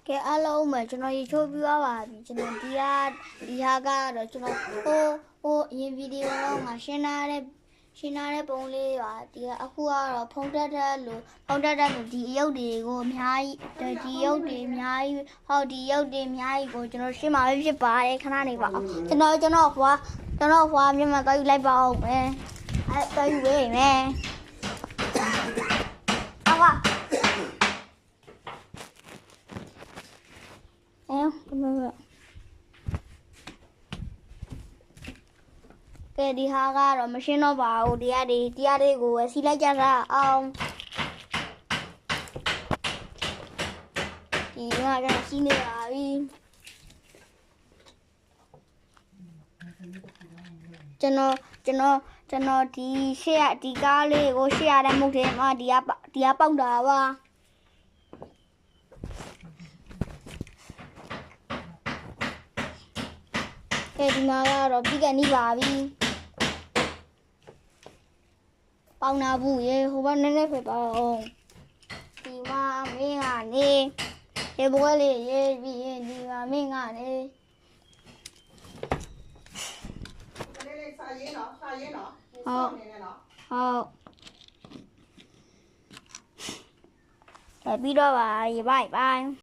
ကဲအားလုံးပဲကျွန်တော်ရေချိုးပြသွားပါပြီကျွန်တော်ဒီဟာကတော့ကျွန်တော်ဟိုအရင်ဗီဒီယိုတော့ငါရှင်းထားတဲ့ပုံလေးပါဒီကအခုကတော့ဖုံးတက်လို့ဒီအယုတ်တွေကိုအများကြီးဒီရုပ်တွေအများကြီးဟောဒီရုပ်တွေအများကြီးကိုကျွန်တော်ရှင်းမှာဖြစ်ပါတယ်ခဏနေပါအောင်ကျွန်တော်ဟွာမြန်မာတော့ယူလိုက်ပါအောင်မယ်တော့ယူပေးမယ်ကဲဒီဟာကတော့မရှင်းတော့ပါဘူးတရားတွေကိုစီလိုက်ကြတာအောင်ဒီကကျွန်တော်စီးနေပါပြီကျွန်တော်ဒီကားလေးကိုရှေ့ရတဲ့မုတ်ထဲမှာဒီကပေါက်တာပါဒီမှာကတော့ပြီးကနေပါပြီပေါင်းနာဘူးရေဟိုဘက်နည်းနည်းပဲပါအောင်ဒီမှာမင်းကနေရေပွဲလေးရေးပြီးရင်ဒီမှာမင်းကနေလေးစာရေးနော်ဟုတ်နေနော်ပြီးတော့ပါရေဘိုင်